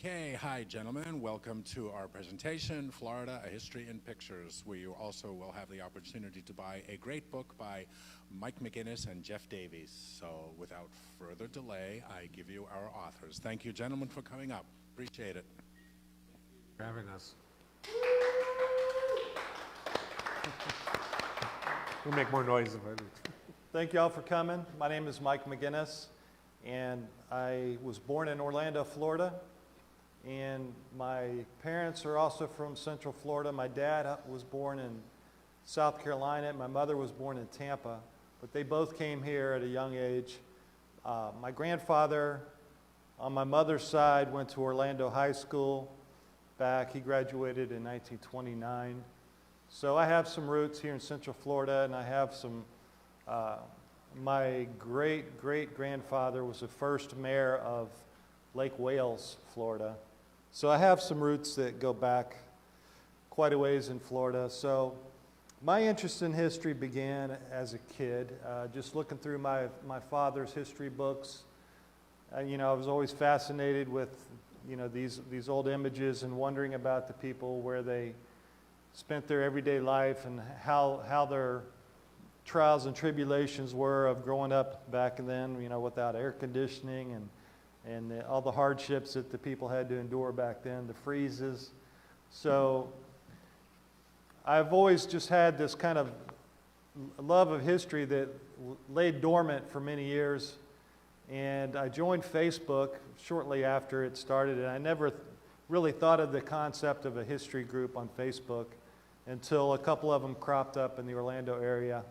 Okay, hi gentlemen. Welcome to our presentation, Florida, A History in Pictures, where you also will have the opportunity to buy a great book by Mike McGinness and Jeff Davies. So without further delay, I give you our authors. Thank you, gentlemen, for coming up. Appreciate it. For having us. We'll make more noise if I do. Thank you all for coming. My name is Mike McGinness, and I was born in Orlando, Florida. And my parents are also from Central Florida. My dad was born in South Carolina. My mother was born in Tampa. But they both came here at a young age. My grandfather, on my mother's side, went to Orlando High School back. He graduated in 1929. So I have some roots here in Central Florida, and I have some, my great-great-grandfather was the first mayor of Lake Wales, Florida. So I have some roots that go back quite a ways in Florida. So my interest in history began as a kid, just looking through my father's history books. I was always fascinated with, these old images and wondering about the people, where they spent their everyday life and how their trials and tribulations were of growing up back then, without air conditioning and all the hardships that the people had to endure back then, the freezes. So I've always just had this kind of love of history that lay dormant for many years. And I joined Facebook shortly after it started, and I never really thought of the concept of a history group on Facebook until a couple of them cropped up in the Orlando area.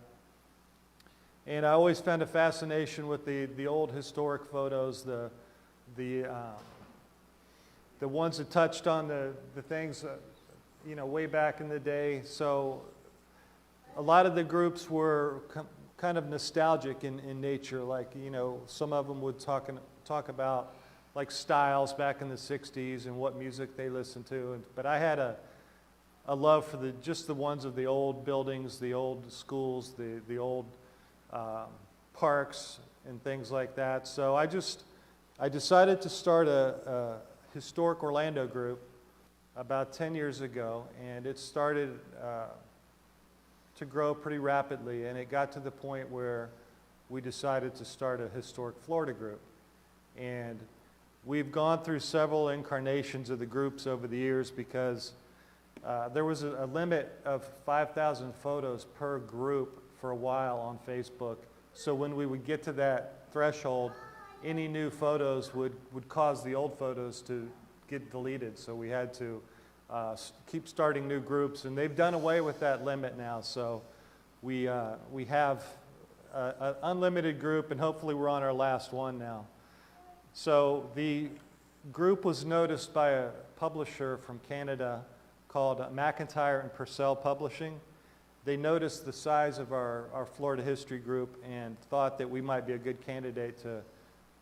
And I always found a fascination with the old historic photos, the ones that touched on the things, way back in the day. So a lot of the groups were kind of nostalgic in nature. Like, some of them would talk about like styles back in the 60s and what music they listened to. But I had a love for just the ones of the old buildings, the old schools, the old parks and things like that. So I decided to start a historic Orlando group about 10 years ago, and it started to grow pretty rapidly, and it got to the point where we decided to start a historic Florida group. And we've gone through several incarnations of the groups over the years because there was a limit of 5,000 photos per group for a while on Facebook. So when we would get to that threshold, any new photos would cause the old photos to get deleted. So we had to keep starting new groups, and they've done away with that limit now. So we have an unlimited group, and hopefully we're on our last one now. So the group was noticed by a publisher from Canada called McIntyre and Purcell Publishing. They noticed the size of our Florida history group and thought that we might be a good candidate to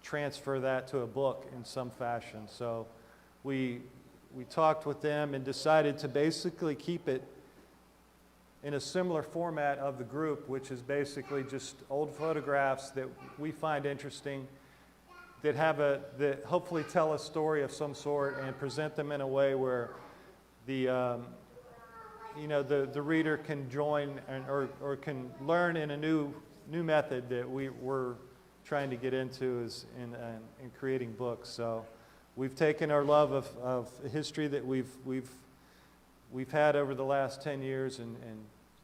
transfer that to a book in some fashion. So we talked with them and decided to basically keep it in a similar format of the group, which is basically just old photographs that we find interesting, that hopefully tell a story of some sort and present them in a way where the reader can join or can learn in a new method that we're trying to get into is in creating books. So we've taken our love of history that we've had over the last 10 years and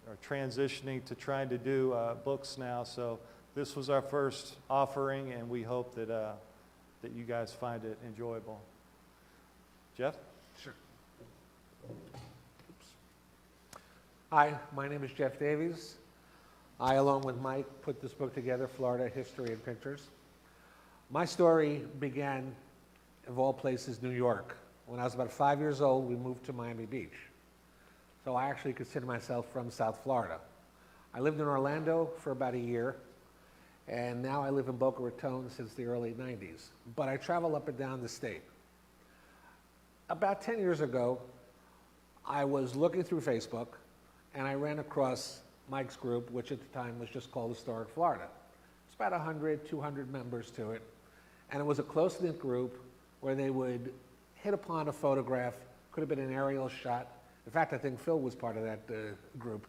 are transitioning to trying to do books now. So this was our first offering, and we hope that you guys find it enjoyable. Jeff? Sure. Oops. Hi, my name is Jeff Davies. I, along with Mike, put this book together, Florida History in Pictures. My story began, of all places, New York. When I was about 5 years old, we moved to Miami Beach. So I actually consider myself from South Florida. I lived in Orlando for about a year, and now I live in Boca Raton since the early 90s. But I travel up and down the state. About 10 years ago, I was looking through Facebook, and I ran across Mike's group, which at the time was just called Historic Florida. It's about 100, 200 members to it. And it was a close-knit group where they would hit upon a photograph, could have been an aerial shot. In fact, I think Phil was part of that group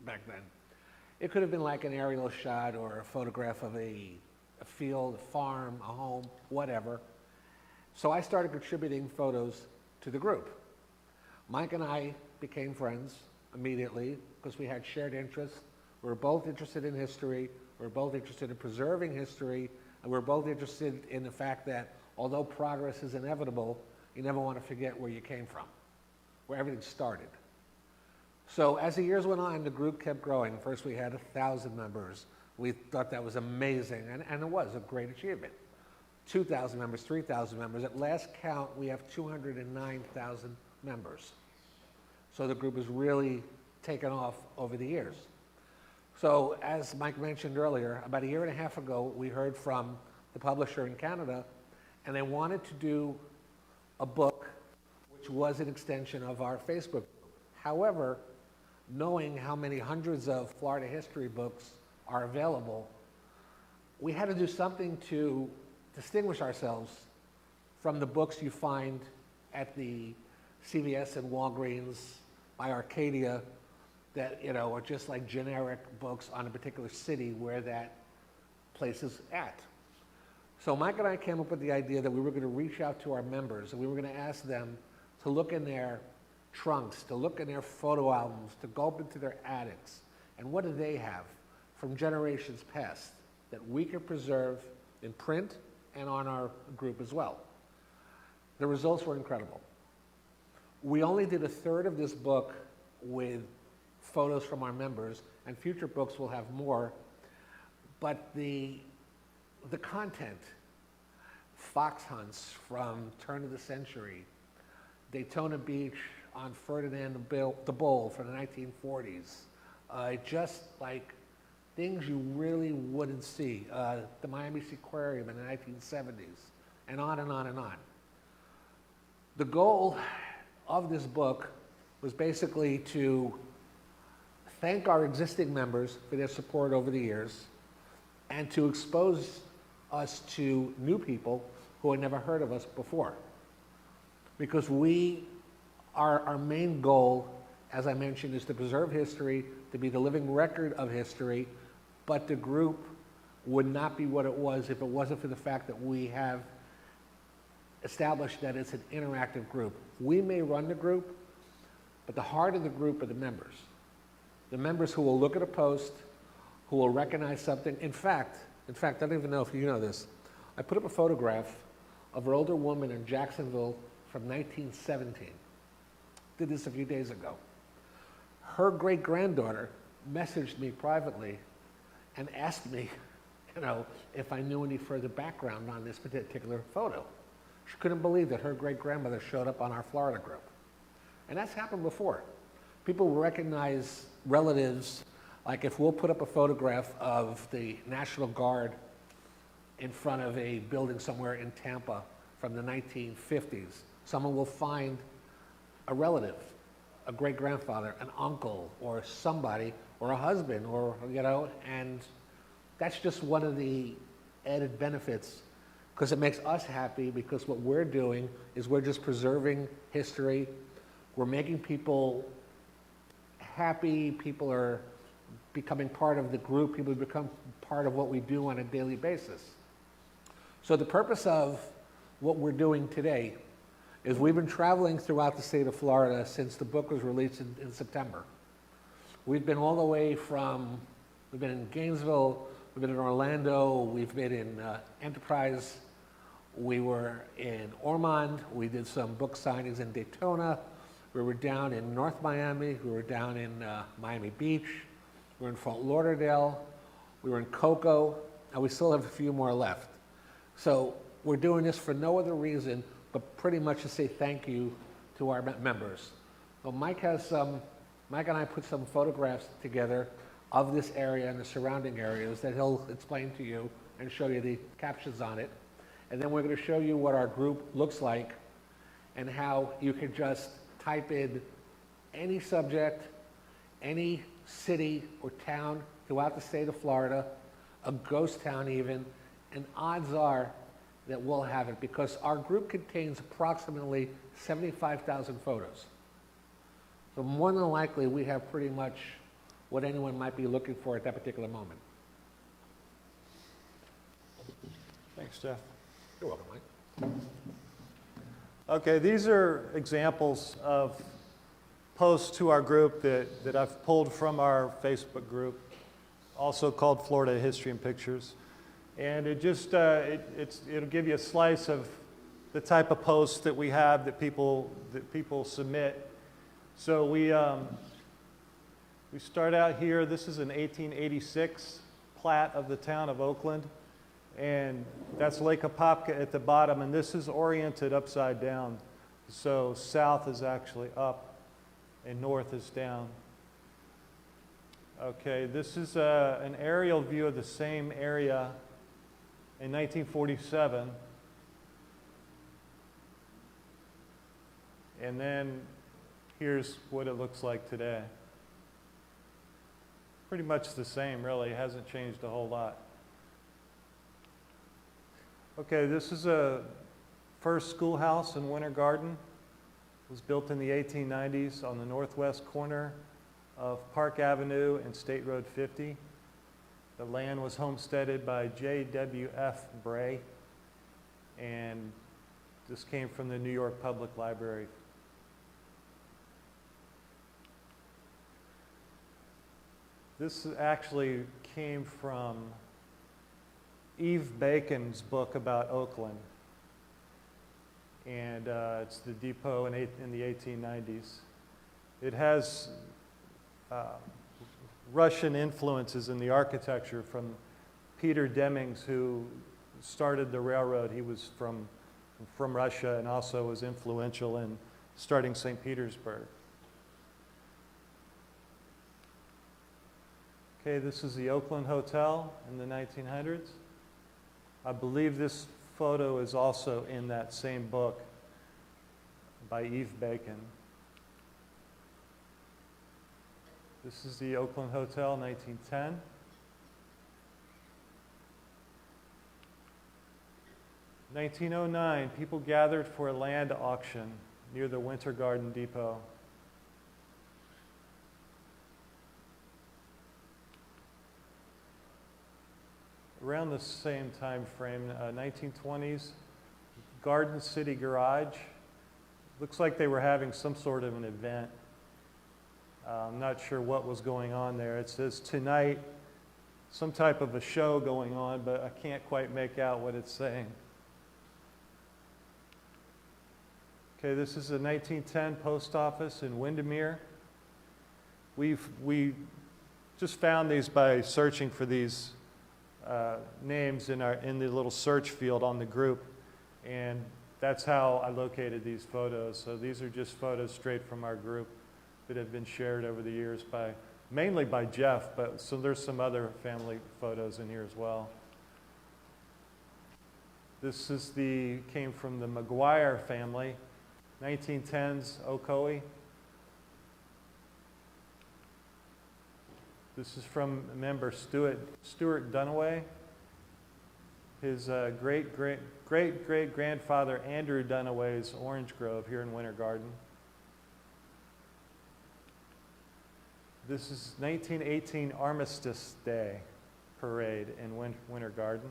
back then. It could have been like an aerial shot or a photograph of a field, a farm, a home, whatever. So I started contributing photos to the group. Mike and I became friends immediately because we had shared interests. We were both interested in history. We were both interested in preserving history. And we were both interested in the fact that although progress is inevitable, you never want to forget where you came from, where everything started. So as the years went on, the group kept growing. First we had 1,000 members. We thought that was amazing, and it was a great achievement. 2,000 members, 3,000 members. At last count, we have 209,000 members. So the group has really taken off over the years. So as Mike mentioned earlier, about a year and a half ago, we heard from the publisher in Canada, and they wanted to do a book which was an extension of our Facebook group. However, knowing how many hundreds of Florida history books are available, we had to do something to distinguish ourselves from the books you find at the CVS and Walgreens by Arcadia that, are just like generic books on a particular city where that place is at. So Mike and I came up with the idea that we were going to reach out to our members and we were going to ask them to look in their trunks, to look in their photo albums, to go up into their attics, and what do they have from generations past that we can preserve in print and on our group as well. The results were incredible. We only did a third of this book with photos from our members, and future books will have more, but the content, fox hunts from turn of the century, Daytona Beach on Ferdinand the Bull from the 1940s, just like things you really wouldn't see, the Miami Seaquarium in the 1970s, and on and on and on. The goal of this book was basically to thank our existing members for their support over the years and to expose us to new people who had never heard of us before. Because our main goal, as I mentioned, is to preserve history, to be the living record of history, but the group would not be what it was if it wasn't for the fact that we have established that it's an interactive group. We may run the group, but the heart of the group are the members. The members who will look at a post, who will recognize something. In fact, I don't even know if you know this, I put up a photograph of an older woman in Jacksonville from 1917. Did this a few days ago. Her great-granddaughter messaged me privately and asked me, if I knew any further background on this particular photo. She couldn't believe that her great-grandmother showed up on our Florida group. And that's happened before. People will recognize relatives, like if we'll put up a photograph of the National Guard in front of a building somewhere in Tampa from the 1950s, someone will find a relative, a great-grandfather, an uncle, or somebody, or a husband, or, and that's just one of the added benefits, because it makes us happy, because what we're doing is we're just preserving history. We're making people happy. People are becoming part of the group. People become part of what we do on a daily basis. So the purpose of what we're doing today is we've been traveling throughout the state of Florida since the book was released in September. We've been all the way from, we've been in Gainesville, we've been in Orlando, we've been in Enterprise, we were in Ormond, we did some book signings in Daytona, we were down in North Miami, we were down in Miami Beach, we were in Fort Lauderdale, we were in Cocoa, and we still have a few more left. So we're doing this for no other reason but pretty much to say thank you to our members. So Mike and I put some photographs together of this area and the surrounding areas that he'll explain to you and show you the captions on it. And then we're going to show you what our group looks like and how you can just type in any subject, any city or town throughout the state of Florida, a ghost town even, and odds are that we'll have it, because our group contains approximately 75,000 photos. So more than likely, we have pretty much what anyone might be looking for at that particular moment. Thanks, Jeff. You're welcome, Mike. Okay, these are examples of posts to our group that I've pulled from our Facebook group, also called Florida History and Pictures. And it just, it'll give you a slice of the type of posts that we have that people submit. So we start out here. This is an 1886 plat of the town of Oakland. And that's Lake Apopka at the bottom, and this is oriented upside down. So south is actually up, and north is down. Okay, this is an aerial view of the same area in 1947. And then here's what it looks like today. Pretty much the same, really. It hasn't changed a whole lot. Okay, this is a first schoolhouse in Winter Garden. It was built in the 1890s on the northwest corner of Park Avenue and State Road 50. The land was homesteaded by J.W.F. Bray, and this came from the New York Public Library. This actually came from Eve Bacon's book about Oakland, and it's the depot in the 1890s. It has Russian influences in the architecture from Peter Demings, who started the railroad. He was from Russia and also was influential in starting St. Petersburg. Okay, this is the Oakland Hotel in the 1900s. I believe this photo is also in that same book by Eve Bacon. This is the Oakland Hotel, 1910. In 1909, people gathered for a land auction near the Winter Garden Depot. Around the same time frame, 1920s, Garden City Garage. Looks like they were having some sort of an event. I'm not sure what was going on there. It says tonight, some type of a show going on, but I can't quite make out what it's saying. Okay, this is a 1910 post office in Windermere. We just found these by searching for these names in the little search field on the group, and that's how I located these photos. So these are just photos straight from our group that have been shared over the years mainly by Jeff, but so there's some other family photos in here as well. This is came from the McGuire family, 1910s Ocoee. This is from member Stuart Dunaway. His great-great-great-grandfather Andrew Dunaway's Orange Grove here in Winter Garden. This is 1918 Armistice Day parade in Winter Garden.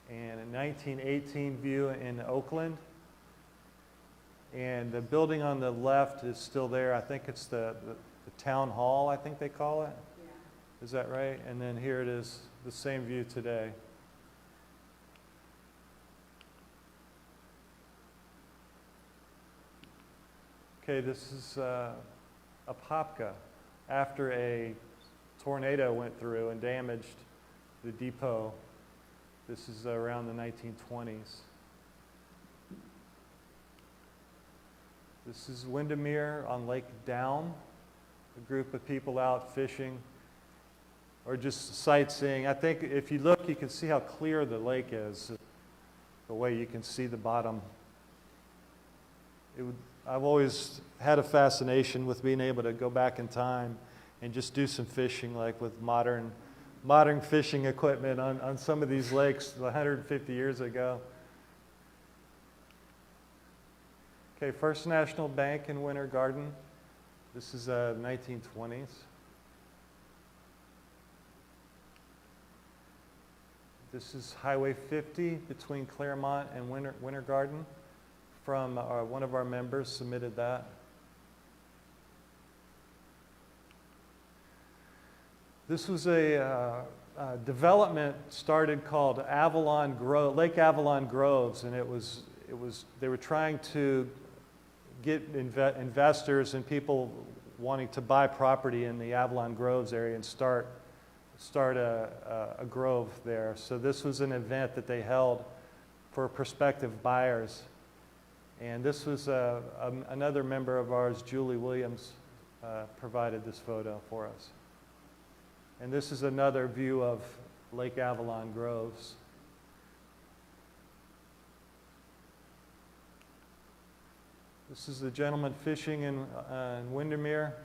And a 1918 view in Oakland. And the building on the left is still there. I think it's the town hall, I think they call it. Yeah. Is that right? And then here it is, the same view today. Okay, this is Apopka after a tornado went through and damaged the depot. This is around the 1920s. This is Windermere on Lake Down, a group of people out fishing or just sightseeing. I think if you look, you can see how clear the lake is, the way you can see the bottom. I've always had a fascination with being able to go back in time and just do some fishing, like with modern modern fishing equipment on some of these lakes 150 years ago. Okay, First National Bank in Winter Garden. This is 1920s. This is Highway 50 between Claremont and Winter Garden. From one of our members submitted that. This was a development started called Lake Avalon Groves, and they were trying to get investors and people wanting to buy property in the Avalon Groves area and start a grove there. So this was an event that they held for prospective buyers. And this was another member of ours, Julie Williams, provided this photo for us. And this is another view of Lake Avalon Groves. This is the gentleman fishing in Windermere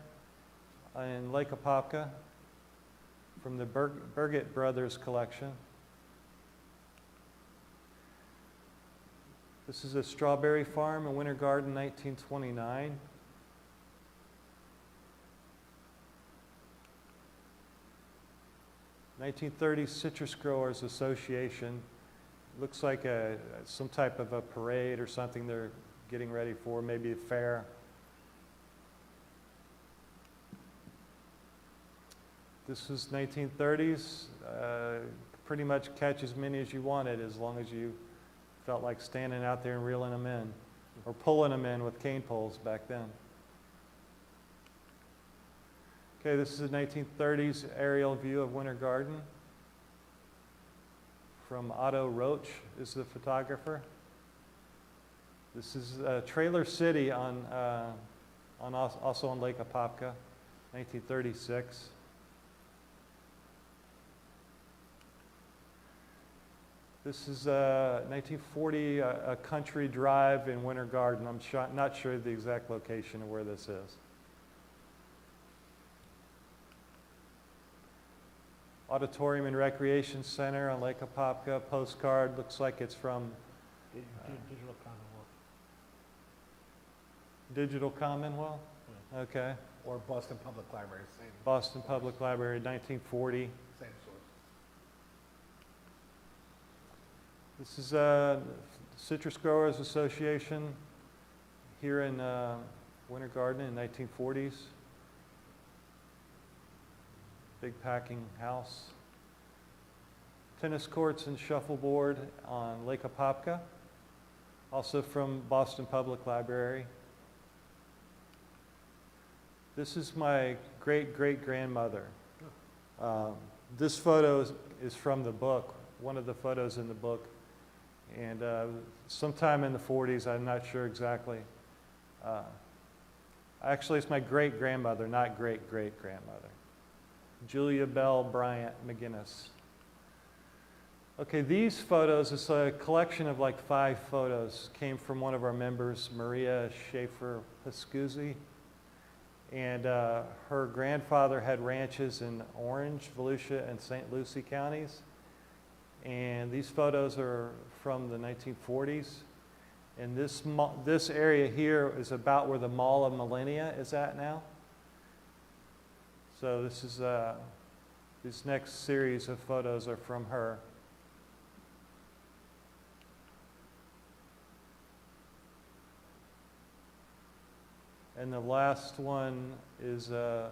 in Lake Apopka from the Burgett Brothers collection. This is a strawberry farm in Winter Garden, 1929. '30s Citrus Growers Association. Looks like some type of a parade or something they're getting ready for, maybe a fair. This is 1930s. Pretty much catch as many as you wanted, as long as you felt like standing out there and reeling them in, or pulling them in with cane poles back then. Okay, this is a 1930s aerial view of Winter Garden. From Otto Roach is the photographer. This is Trailer City also on Lake Apopka, 1936. This is 1940, a country drive in Winter Garden. I'm not sure the exact location of where this is. Auditorium and Recreation Center on Lake Apopka. Postcard, looks like it's from Digital Commonwealth. Digital Commonwealth? Yeah. Okay. Or Boston Public Library. Same Boston Public Library, 1940. Same source. This is Citrus Growers Association here in Winter Garden in 1940s. Big packing house. Tennis courts and shuffleboard on Lake Apopka, also from Boston Public Library. This is my great-great-grandmother. This photo is from the book, one of the photos in the book. And sometime in the 40s, I'm not sure exactly. Actually, it's my great-grandmother, not great-great-grandmother. Julia Bell Bryant McGinness. Okay, these photos, it's a collection of like 5 photos, came from one of our members, Maria Schaefer Pascuzzi. And her grandfather had ranches in Orange, Volusia, and St. Lucie counties. And these photos are from the 1940s. And this area here is about where the Mall of Millennia is at now. So this is, this next series of photos are from her. And the last one is the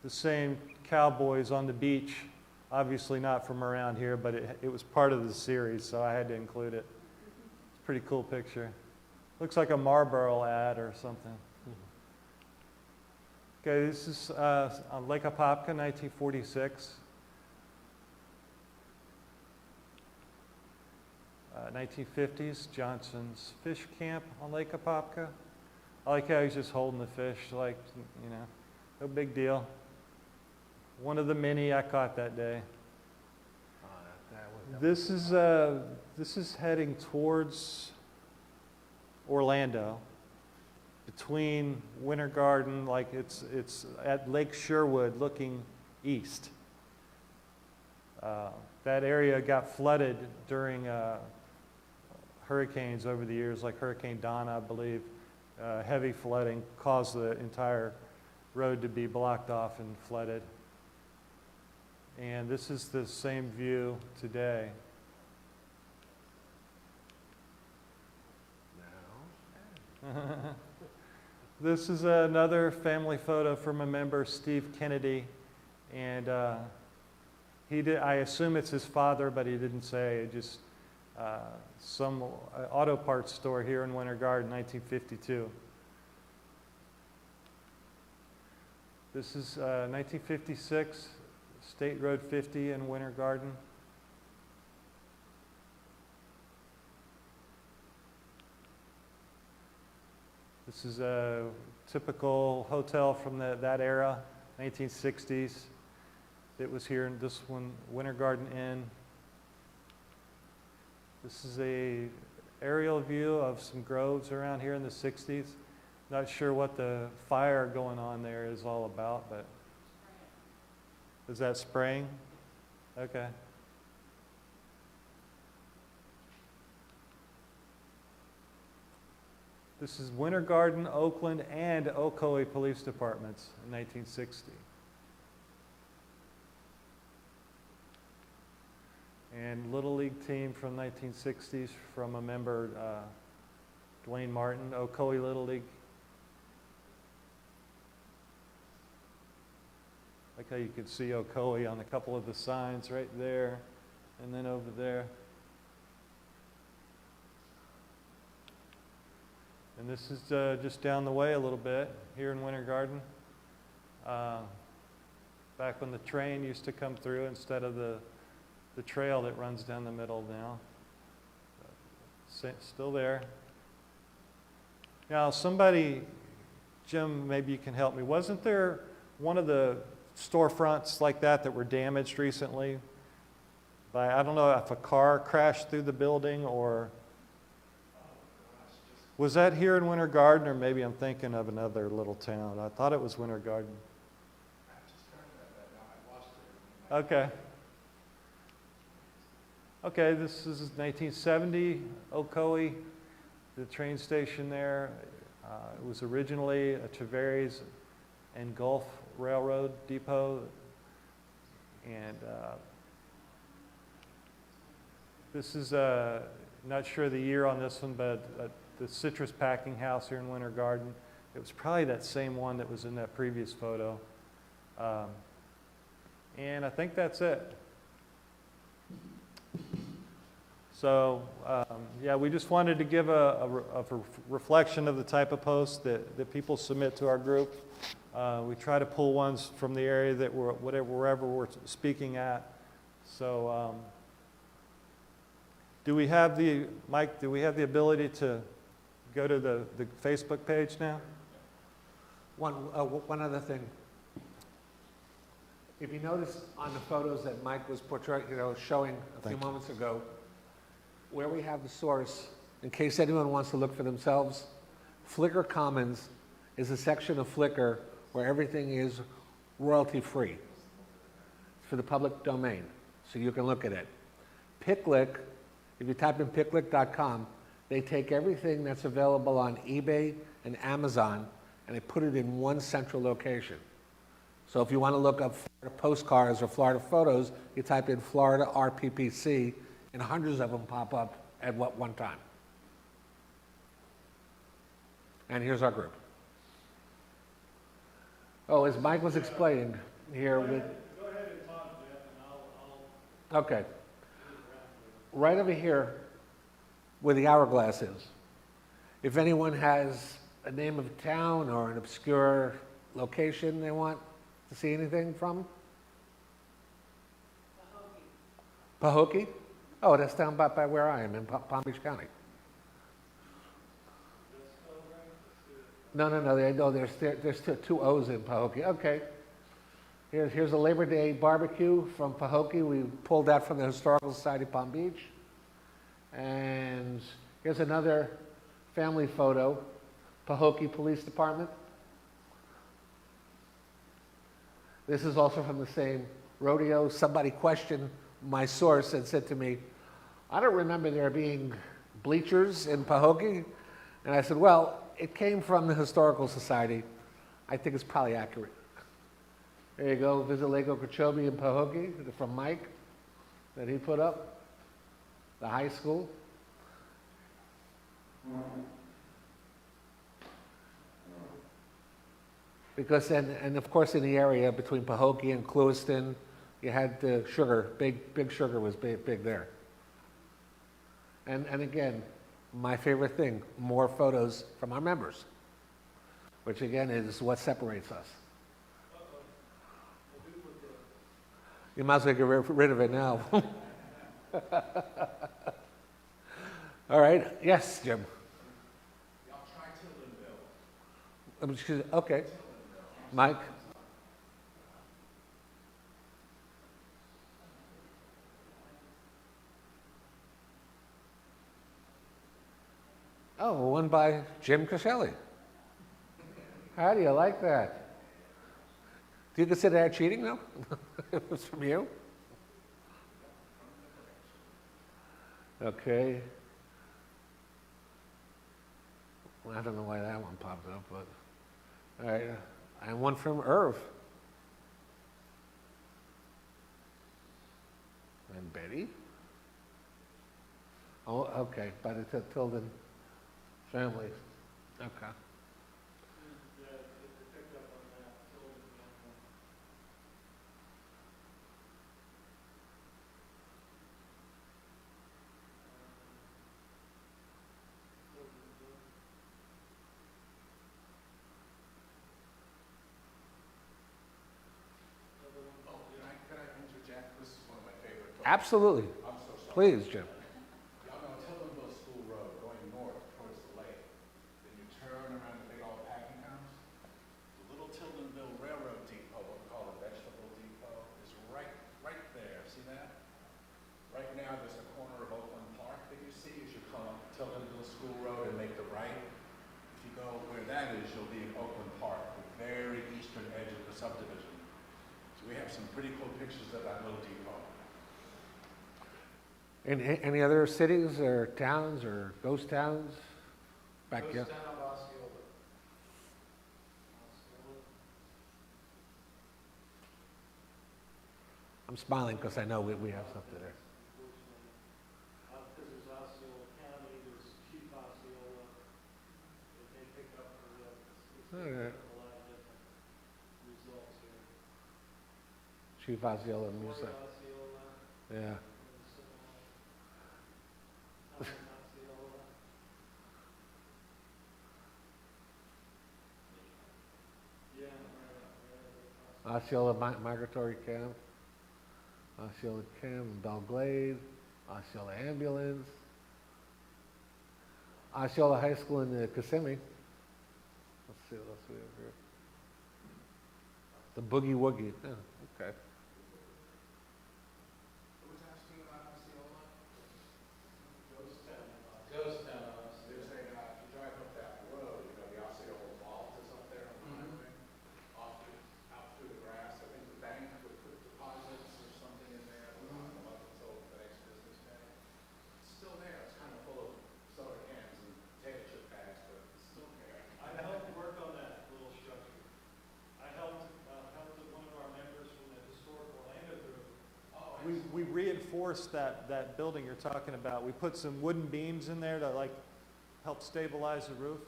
same cowboys on the beach. Obviously not from around here, but it was part of the series, so I had to include it. It's a pretty cool picture. Looks like a Marlboro ad or something. Okay, this is on Lake Apopka, 1946. 1950s, Johnson's Fish Camp on Lake Apopka. I like how he's just holding the fish, like, you know, no big deal. One of the many I caught that day. This is heading towards Orlando, between Winter Garden, like it's at Lake Sherwood looking east. That area got flooded during hurricanes over the years, like Hurricane Donna, I believe. Heavy flooding caused the entire road to be blocked off and flooded. And this is the same view today. This is another family photo from a member, Steve Kennedy, and I assume it's his father, but he didn't say. Just some auto parts store here in Winter Garden, 1952. This is 1956, State Road 50 in Winter Garden. This is a typical hotel from that era, 1960s. It was here in this one, Winter Garden Inn. This is a aerial view of some groves around here in the 60s. Not sure what the fire going on there is all about, but is that spraying? Okay. This is Winter Garden, Oakland, and Ocoee Police Departments in 1960. And Little League team from 1960s from a member, Dwayne Martin, Ocoee Little League. Like how you can see Ocoee on a couple of the signs right there, and then over there. And this is just down the way a little bit, here in Winter Garden. Back when the train used to come through instead of the trail that runs down the middle now. Still there. Now somebody, Jim, maybe you can help me. Wasn't there one of the storefronts like that were damaged recently? I don't know if a car crashed through the building or... Was that here in Winter Garden, or maybe I'm thinking of another little town? I thought it was Winter Garden. Okay. Okay, this is 1970, Ocoee, the train station there. It was originally a Tavares and Gulf Railroad depot. And this is, not sure the year on this one, but the Citrus Packing House here in Winter Garden. It was probably that same one that was in that previous photo. And I think that's it. So, yeah, we just wanted to give a reflection of the type of posts that people submit to our group. We try to pull ones from the area that wherever we're speaking at. So, Mike, do we have the ability to go to the Facebook page now? One other thing. If you notice on the photos that Mike was portraying, showing a few moments ago, where we have the source, in case anyone wants to look for themselves, Flickr Commons is a section of Flickr where everything is royalty-free. It's for the public domain, so you can look at it. Picklick, if you type in picklick.com, they take everything that's available on eBay and Amazon and they put it in one central location. So if you want to look up Florida postcards or Florida photos, you type in Florida RPPC and hundreds of them pop up at one time. And here's our group. Oh, as Mike was explaining here with... Go ahead and talk, Jeff, and I'll... Okay. Right over here where the hourglass is. If anyone has a name of a town or an obscure location they want to see anything from? Pahokee. Oh, that's down by where I am in Palm Beach County. No, there's two O's in Pahokee. Okay. Here's a Labor Day barbecue from Pahokee. We pulled that from the Historical Society of Palm Beach. And here's another family photo, Pahokee Police Department. This is also from the same rodeo. Somebody questioned my source had said to me, I don't remember there being bleachers in Pahokee. And I said, well, it came from the Historical Society. I think it's probably accurate. There you go, visit Lake Okeechobee in Pahokee from Mike that he put up, the high school. Because, and of course in the area between Pahokee and Clewiston, you had the sugar, big sugar was big there. And again, my favorite thing, more photos from our members, which again is what separates us. You might as well get rid of it now. All right, yes, Jim. Y'all try Tildenville. Okay. Mike? Oh, one by Jim Crescitelli. How do you like that? Do you consider that cheating, though? It was from you? Okay. Well, I don't know why that one popped up, but all right. And one from Irv. And Betty. Oh, okay, by the Tilden family. Okay. Absolutely. I'm so sorry. Please, Jim. Y'all know Tildenville School Road going north towards the lake. Then you turn around the big old packing house. The little Tildenville Railroad Depot, what we call a vegetable depot, is right there. See that? Right now, there's a corner of Oakland Park that you see as you come up Tildenville School Road and make the right. If you go where that is, you'll be in Oakland Park, the very eastern edge of the subdivision. So we have some pretty cool pictures of that little depot. In any other cities or towns or ghost towns? Back here. Ghost town of Osceola. I'm smiling because I know we have something there. Because there's Osceola County, there's Chief Osceola, that they pick up for the, All right. a lot of different results here. Chief Osceola Music. Osceola, Yeah. Osceola. Yeah, right. Osceola Migratory Camp. Osceola Camp, Belglade. Osceola Ambulance. Osceola High School in Kissimmee. Let's see what else we have here. The Boogie Woogie. Yeah, okay. Who's asking about Osceola? Ghost town. There's a, if you drive up that road, you know, the Osceola Vault is up there on the highway, out through the grass. I think the bank would put deposits or something in there, but not up until the next business day. It's still there. It's kind of full of soda cans and potato chip bags, but it's still there. I helped work on that little structure. I helped with one of our members from the historic Orlando group. We reinforced that building you're talking about. We put some wooden beams in there to like help stabilize the roof.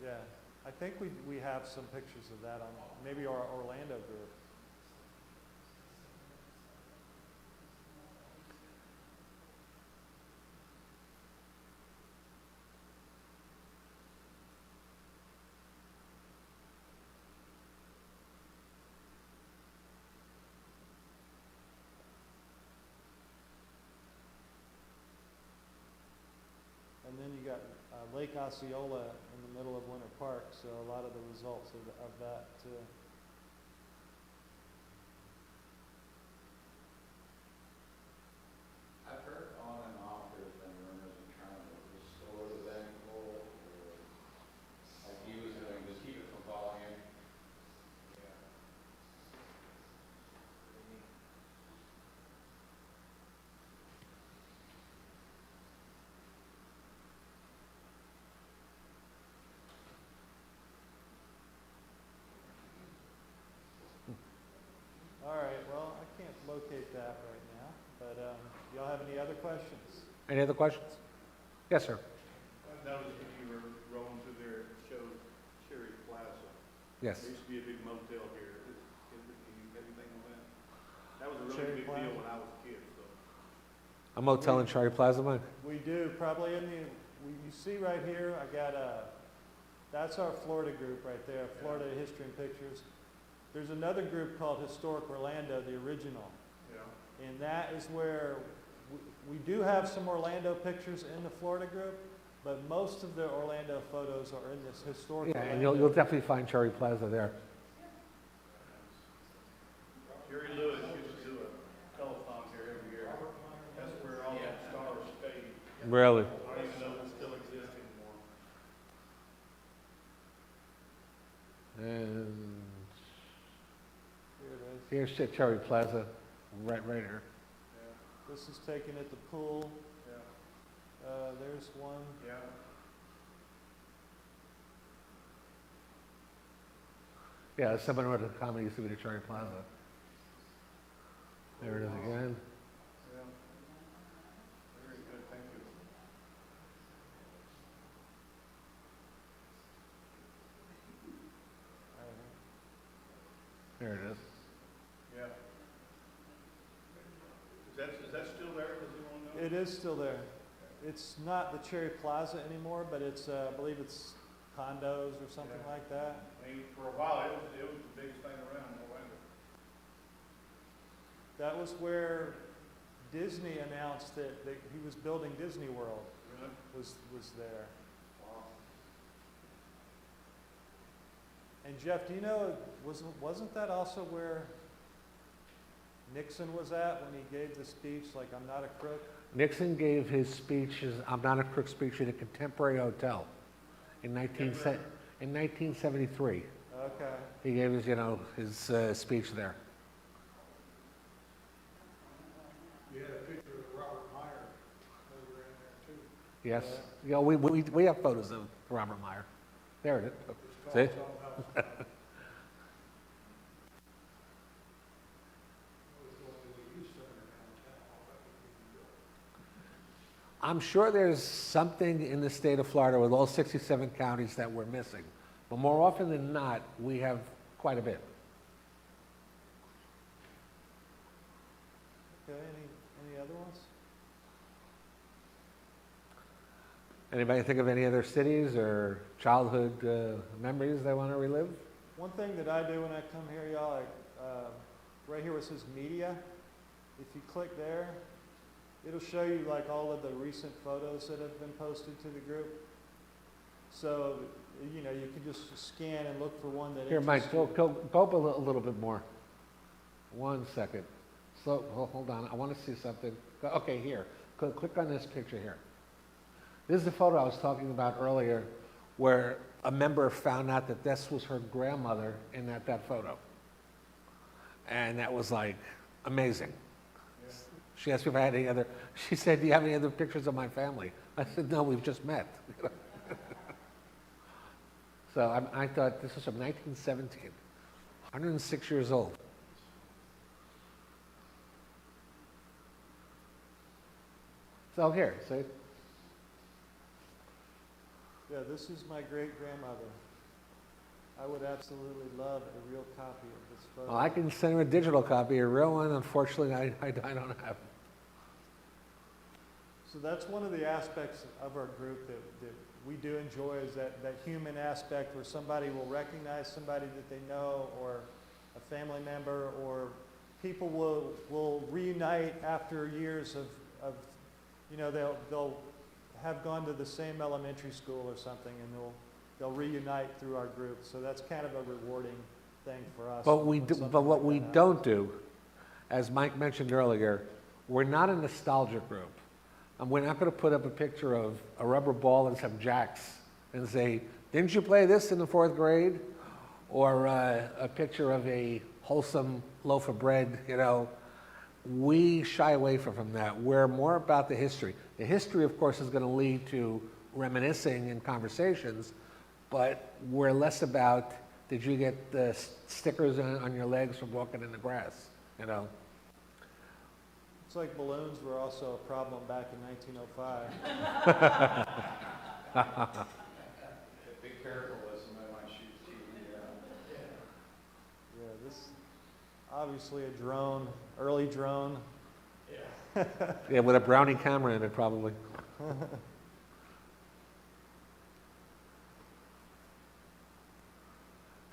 Yeah, I think we have some pictures of that on maybe our Orlando group. And then you got Lake Osceola in the middle of Winter Park, so a lot of the results of that too. I've heard on and off there's been rumors of trying to restore the bank hole, or like he was doing, just keep it from falling in. But y'all have any other questions? Any other questions? Yes, sir. That was when you were rolling through there, it showed Cherry Plaza. Yes. There used to be a big motel here. Can you have anything on that? That was a Cherry really big deal Plaza? when I was a kid, so. A motel in Cherry Plaza, Mike? We do, probably in the, you see right here, I got that's our Florida group right there, Florida History and Pictures. There's another group called Historic Orlando, the original. Yeah. And that is where, we do have some Orlando pictures in the Florida group, but most of the Orlando photos are in this historic Yeah, and Orlando. you'll definitely find Cherry Plaza there. Jerry Lewis used to do a telethon here every year. That's where all the stars stayed. Really? I don't even know if it still exists anymore. And Here it is. here's Cherry Plaza, right here. Yeah, This is taken at the pool. yeah, There's one. yeah. Yeah, similar to the comedy used to be the Cherry Plaza. There it is again. Yeah. Very good, thank you. There it is. Yeah. Is that still there? Does anyone know? It is still there. It's not the Cherry Plaza anymore, but it's, I believe it's condos or something Yeah. like that. I mean, for a while, it was the biggest thing around in Orlando. That was where Disney announced that he was building Disney World, Really? was there. Wow. And Jeff, do you know, wasn't that also where Nixon was at when he gave the speech, like, I'm not a crook? Nixon gave his speech, his I'm not a crook speech, at a Contemporary Hotel in 1973. Okay. He gave his, his speech there. You had a picture of Robert Meyer over in there too. Yes. Yeah, we have photos of Robert Meyer. There it is. See? I'm sure there's something in the state of Florida with all 67 counties that we're missing. But more often than not, we have quite a bit. Okay, any other ones? Anybody think of any other cities or childhood memories they want to relive? One thing that I do when I come here, y'all, right here where it says media, if you click there, it'll show you like all of the recent photos that have been posted to the group. So, you can just scan and look for one that Here, Mike, interests go you. up a little bit more. 1 second. So, hold on. I want to see something. Okay, here. Click on this picture here. This is the photo I was talking about earlier where a member found out that this was her grandmother in that photo. And that was like amazing. Yeah. She asked me if I had any other, she said, do you have any other pictures of my family? I said, no, we've just met. So I thought this was from 1917, 106 years old. So here, see? Yeah, this is my great-grandmother. I would absolutely love a real copy of this photo. Well, I can send her a digital copy. A real one, unfortunately, I don't have. So that's one of the aspects of our group that we do enjoy is that human aspect where somebody will recognize somebody that they know or a family member or people will reunite after years of they'll have gone to the same elementary school or something and they'll reunite through our group. So that's kind of a rewarding thing for us. But when something what like we that don't do, as Mike mentioned earlier, we're not a nostalgic group. And we're not going to put up a picture of a rubber ball and some jacks and say, didn't you play this in the 4th grade? Or a picture of a wholesome loaf of bread, We shy away from that. We're more about the history. The history, of course, is going to lead to reminiscing and conversations, but we're less about, did you get the stickers on your legs from walking in the grass, Looks like balloons were also a problem back in 1905. Be careful with somebody might shoot TV out. Yeah, this obviously a drone, early drone. Yeah, with a Brownie camera in it, probably.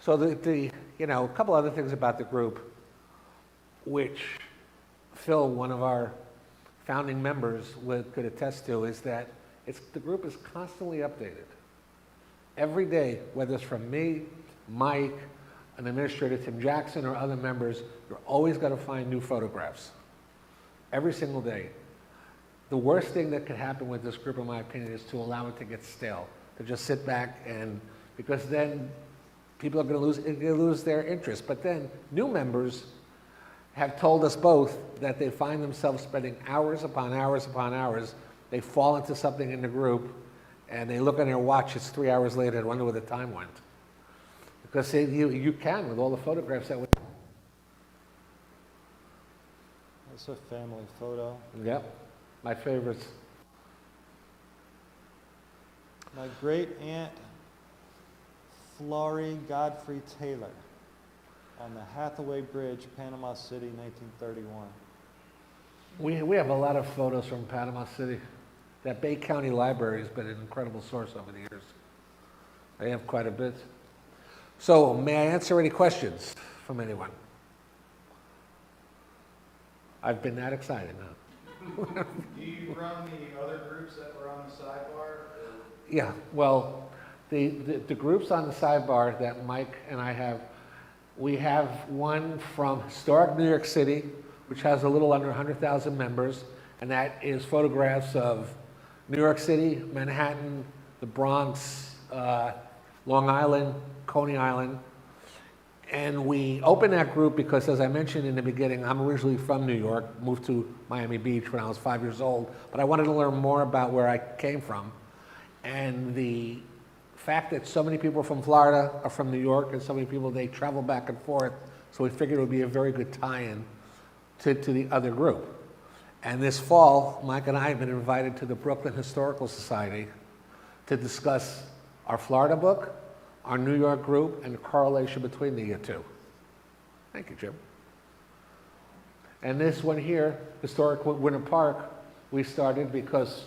So you know, a couple other things about the group, which Phil, one of our founding members, could attest to, is that the group is constantly updated. Every day, whether it's from me, Mike, an administrator, Tim Jackson, or other members, you're always going to find new photographs. Every single day. The worst thing that could happen with this group, in my opinion, is to allow it to get stale, to just sit back because then people are going to lose their interest. But then new members have told us both that they find themselves spending hours upon hours upon hours. They fall into something in the group, and they look on their watch, it's 3 hours later, and wonder where the time went. Because you can, with all the photographs that we... That's a family photo. Yep, my favorites. My great aunt, Florrie Godfrey Taylor, on the Hathaway Bridge, Panama City, 1931. We have a lot of photos from Panama City. That Bay County Library has been an incredible source over the years. I have quite a bit. So, may I answer any questions from anyone? I've been that excited now. Do you run the other groups that were on the sidebar? Or? Yeah, well, the groups on the sidebar that Mike and I have, we have one from historic New York City, which has a little under 100,000 members, and that is photographs of New York City, Manhattan, the Bronx, Long Island, Coney Island. And we opened that group because, as I mentioned in the beginning, I'm originally from New York, moved to Miami Beach when I was 5 years old, but I wanted to learn more about where I came from. And the fact that so many people from Florida are from New York, and so many people, they travel back and forth, so we figured it would be a very good tie-in to the other group. And this fall, Mike and I have been invited to the Brooklyn Historical Society to discuss our Florida book, our New York group, and the correlation between the two. Thank you, Jim. And this one here, Historic Winter Park, we started because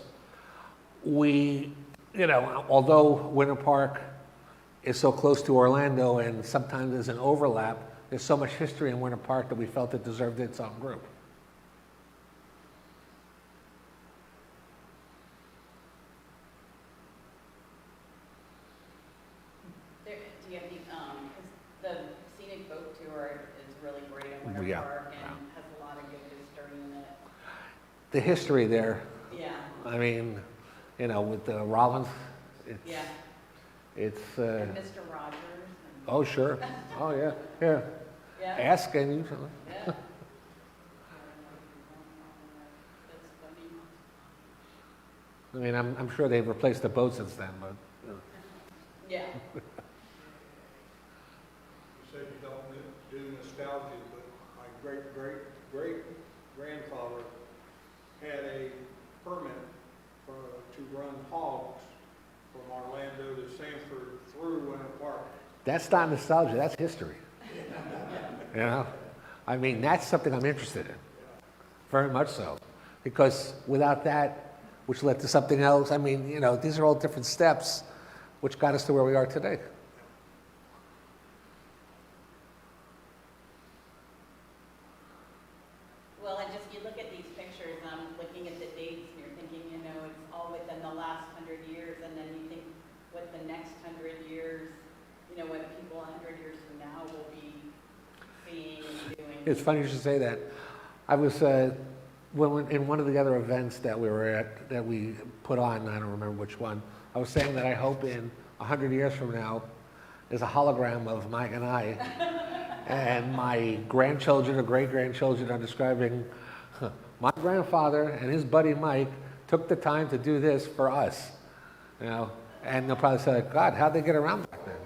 we, you know, although Winter Park is so close to Orlando and sometimes there's an overlap, there's so much history in Winter Park that we felt it deserved its own group. Do you have any, 'cause the scenic boat tour is really great in Winter Yeah, Park and yeah. has a lot of good history in it. The history there, Yeah, I mean, you know, with the Rollins, yeah. it's And Mr. Rogers. And, oh, sure. Oh, yeah, yeah. yeah. Ask and you, Yeah. That's funny. I mean, I'm sure they've replaced the boat since then, but, you know. Yeah. You said you don't do nostalgia, but my great-great-great-grandfather had a permit to run hogs from Orlando to Sanford through Winter Park. That's not nostalgia, that's history. You know? I mean, that's something I'm interested in, very much so. Because without that, which led to something else, I mean, you know, these are all different steps which got us to where we are today. Well, and just you look at these pictures, I'm looking at the dates, and you're thinking, you know, it's all within the last 100 years, and then you think what the next 100 years, you know, what people 100 years from now will be seeing and doing. It's funny you should say that. I was, in one of the other events that we were at, that we put on, I don't remember which one, I was saying that I hope in 100 years from now, there's a hologram of Mike and I, and my grandchildren or great-grandchildren are describing, my grandfather and his buddy Mike took the time to do this for us, you know, and they'll probably say, God, how'd they get around back then?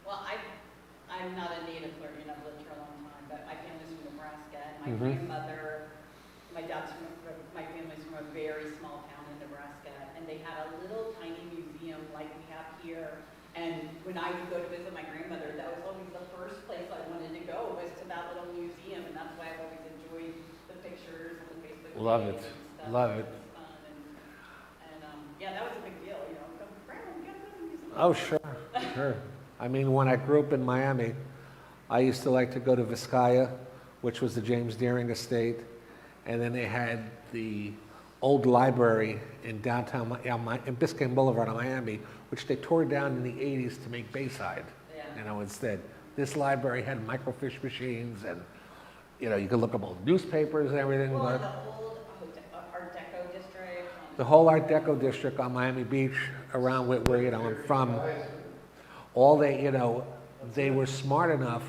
Well, I'm not a native Floridian, I've lived here a long time, but my family's from Nebraska, and my Mhm. grandmother my family's from a very small town in Nebraska, and they had a little tiny museum like we have here. And when I would go to visit my grandmother, that was always the first place I wanted to go, was to that little museum, and that's why I've always enjoyed the pictures and the Facebook Love pages it. and stuff. Love it. was fun, and yeah, that was a big deal, you know. Grandma, we gotta go to the museum. Oh, sure, sure. I mean, when I grew up in Miami, I used to like to go to Vizcaya, which was the James Deering estate, and then they had the old library in downtown, in Biscayne Boulevard in Miami, which they tore down in the 80s to make Bayside, Yeah. you know, instead. This library had microfiche machines and, you know, you could look up old newspapers and everything. Well, But the old Art Deco district. the whole Art Deco district on Miami Beach, around where you know, I'm from, all they were smart enough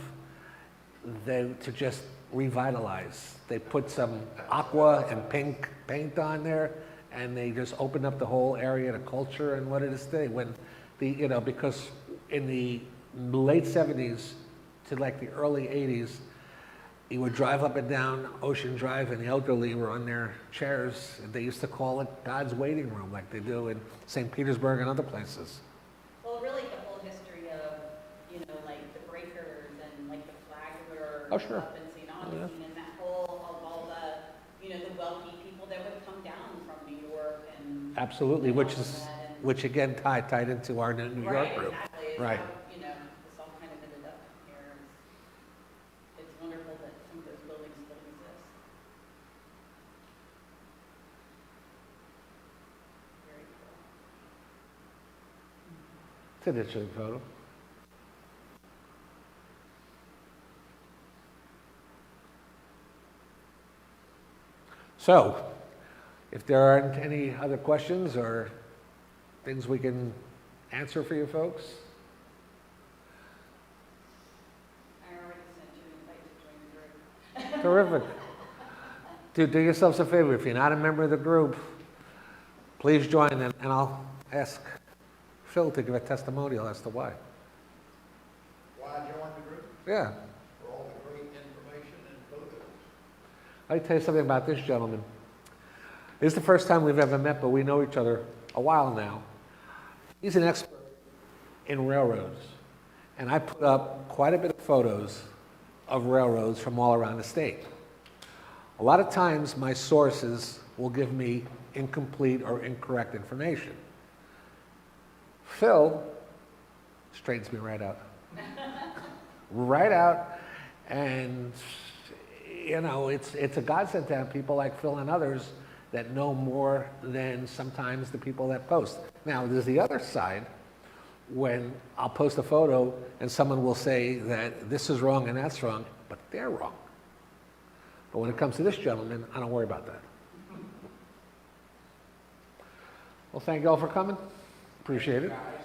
to just revitalize. They put some aqua and pink paint on there, and they just opened up the whole area to culture and what it is today. When because in the late 70s to like the early 80s, you would drive up and down Ocean Drive, and the elderly were on their chairs. They used to call it God's waiting room, like they do in St. Petersburg and other places. Well, really the whole history of, like the breakers and like the Flagler Oh, sure. up in St. Augustine and that whole of all the, the wealthy people that would come down from New York and. Absolutely, and which all of is that, and- which again tied into our New York Right, group. exactly. It's Right. how, this all kind of ended up here. It's wonderful that some of those buildings still exist. Very cool. It's an interesting photo. So, if there aren't any other questions or things we can answer for you folks, I already sent you an invite to join the group. terrific. Do yourselves a favor, if you're not a member of the group, please join, and I'll ask Phil to give a testimonial as to why. Why join the group? Yeah. For all the great information and photos. I'll tell you something about this gentleman. This is the first time we've ever met, but we know each other a while now. He's an expert in railroads, and I put up quite a bit of photos of railroads from all around the state. A lot of times my sources will give me incomplete or incorrect information. Phil straightens me right out. Right out, and it's a godsend to have people like Phil and others that know more than sometimes the people that post. Now, there's the other side, when I'll post a photo and someone will say that this is wrong and that's wrong, but they're wrong. But when it comes to this gentleman, I don't worry about that. Well, thank you all for coming. Appreciate it. Guys,